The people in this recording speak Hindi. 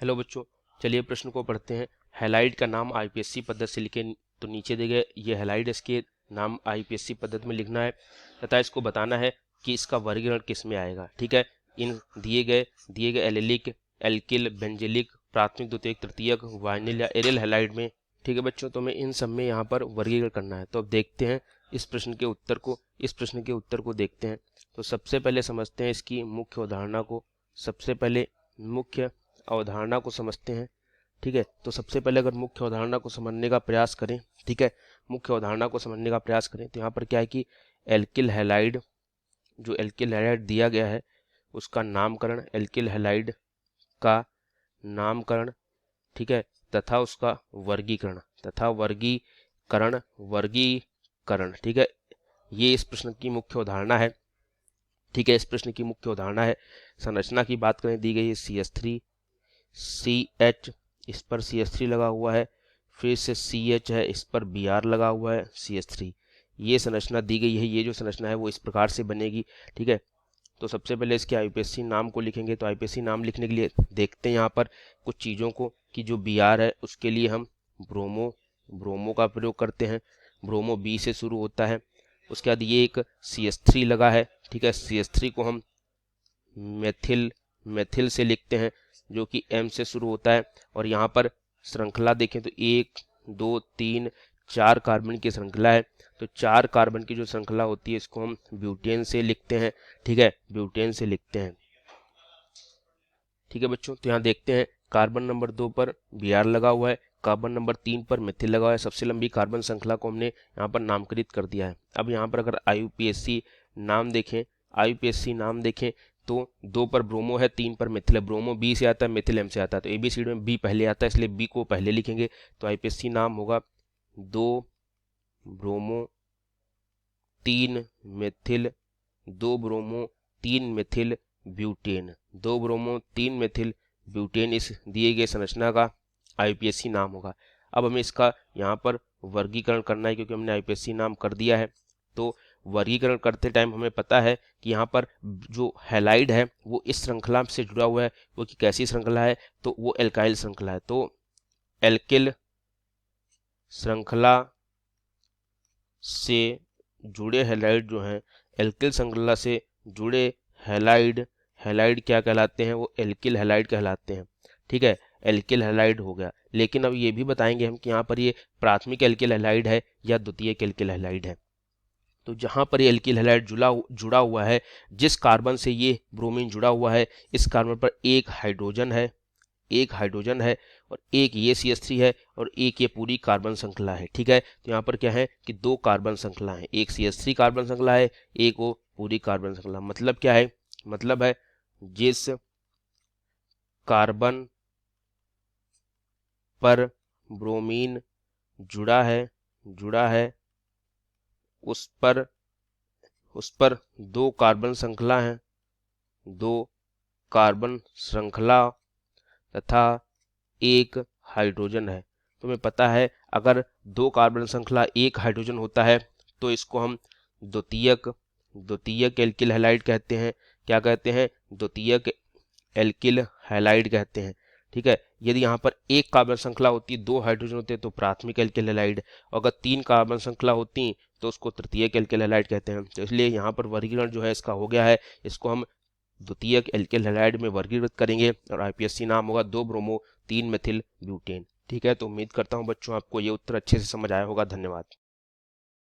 हेलो बच्चों, चलिए प्रश्न को पढ़ते हैं। हैलाइड का नाम आईपीएससी पद्धति से लिखें। तो नीचे दिए गए ये हैलाइड, इसके नाम आईपीएससी पद्धति में लिखना है तथा इसको बताना है कि इसका वर्गीकरण किस में आएगा। ठीक है, इन दिए गए एलिलिक, एल्किल, बेंजिलिक, प्राथमिक, द्वितीयक, तृतीयक, वाइनिल या एरियल हैलाइड में। ठीक है बच्चों, तो हमें इन सब में यहाँ पर वर्गीकरण करना है। तो अब देखते हैं इस प्रश्न के उत्तर को देखते हैं। तो सबसे पहले समझते हैं इसकी मुख्य अवधारणा को। सबसे पहले मुख्य अवधारणा को समझते हैं। ठीक है, तो सबसे पहले अगर मुख्य अवधारणा को समझने का प्रयास करें, ठीक है, मुख्य अवधारणा को समझने का प्रयास करें तो यहाँ पर क्या है कि एल्किल हैलाइड, जो एल्किल हैलाइड दिया गया है उसका नामकरण, एल्किल हैलाइड का नामकरण, ठीक है, तथा उसका वर्गीकरण, ठीक है, ये इस प्रश्न की मुख्य अवधारणा है। ठीक है, इस प्रश्न की मुख्य अवधारणा है। संरचना की बात करें, दी गई है CH3 CH, इस पर CH3 लगा हुआ है, फिर से CH है, इस पर Br लगा हुआ है, CH3, ये संरचना दी गई है। ये जो संरचना है वो इस प्रकार से बनेगी। ठीक है, तो सबसे पहले इसके आईपीएससी नाम को लिखेंगे। तो आईपीएससी नाम लिखने के लिए देखते हैं यहाँ पर कुछ चीज़ों को कि जो Br है उसके लिए हम ब्रोमो का प्रयोग करते हैं। ब्रोमो B से शुरू होता है। उसके बाद ये एक CH3 लगा है। ठीक है, CH3 को हम मेथिल से लिखते हैं जो कि M से शुरू होता है। और यहाँ पर श्रृंखला देखें तो 1 2 3 4 कार्बन की श्रृंखला है। तो 4 कार्बन की जो श्रृंखला होती है इसको हम ब्यूटेन से लिखते हैं। ठीक है, ब्यूटेन से लिखते हैं। ठीक है बच्चों, तो यहाँ देखते हैं कार्बन नंबर 2 पर Br लगा हुआ है, कार्बन नंबर 3 पर मिथिल लगा हुआ है। सबसे लंबी कार्बन श्रृंखला को हमने यहाँ पर नामकृत कर दिया है। अब यहाँ पर अगर आईयूपीएससी नाम देखें तो 2 पर ब्रोमो है, 3 पर मिथिल है। ब्रोमो B से आता है, मिथिल M से आता है। तो एबीसीडी में B पहले आता है, इसलिए B को पहले लिखेंगे। तो आईपीएससी नाम होगा 2 bromo 3 Mithil, 2 bromo 3 Mithil butane, 2 bromo 3 Mithil butane, इस दिए गए संरचना का आईपीएससी नाम होगा। अब हमें इसका यहाँ पर वर्गीकरण करना है, क्योंकि हमने आईपीएससी नाम कर दिया है। तो वर्गीकरण करते टाइम हमें पता है कि यहाँ पर जो हैलाइड है वो इस श्रृंखला से जुड़ा हुआ है। वो कि कैसी श्रृंखला है, तो वो एल्काइल श्रृंखला है। तो एल्किल श्रृंखला से जुड़े हैलाइड जो हैं, एल्किल श्रृंखला से जुड़े हैलाइड क्या कहलाते हैं, वो एल्किल हैलाइड कहलाते हैं। ठीक है, एल्किल हैलाइड हो गया। लेकिन अब ये भी बताएंगे हम कि यहाँ पर ये प्राथमिक एल्किल हैलाइड है या द्वितीयक एल्किल हैलाइड है। तो जहाँ पर ये एल्किल हैलाइड जुड़ा हुआ है, जिस कार्बन से ये ब्रोमीन जुड़ा हुआ है, इस कार्बन पर एक हाइड्रोजन है और एक ये CH3 है और एक ये पूरी कार्बन श्रृंखला है। ठीक है, तो यहाँ पर क्या है कि 2 कार्बन श्रृंखला है, एक CH3 कार्बन श्रृंखला है, एक वो पूरी कार्बन श्रृंखला। मतलब क्या है, मतलब है जिस कार्बन पर ब्रोमीन जुड़ा है उस पर 2 कार्बन श्रृंखला है, 2 कार्बन श्रृंखला तथा एक हाइड्रोजन है। तो हमें पता है अगर 2 कार्बन श्रृंखला एक हाइड्रोजन होता है तो इसको हम द्वितीयक एल्किल हैलाइड कहते हैं। क्या कहते हैं, द्वितीयक एल्किल हैलाइड कहते हैं। ठीक है, यदि यहाँ पर एक कार्बन श्रृंखला होती, 2 हाइड्रोजन होते तो प्राथमिक एल्किल हैलाइड, और अगर 3 कार्बन श्रृंखला होती तो उसको तृतीयक एल्किल हैलाइड कहते हैं। तो इसलिए यहाँ पर वर्गीकरण जो है इसका हो गया है। इसको हम द्वितीयक एल्किल हैलाइड में वर्गीकृत करेंगे और आईपीएससी नाम होगा 2 ब्रोमो 3 मिथिल ब्यूटेन। ठीक है, तो उम्मीद करता हूँ बच्चों आपको ये उत्तर अच्छे से समझ आया होगा। धन्यवाद।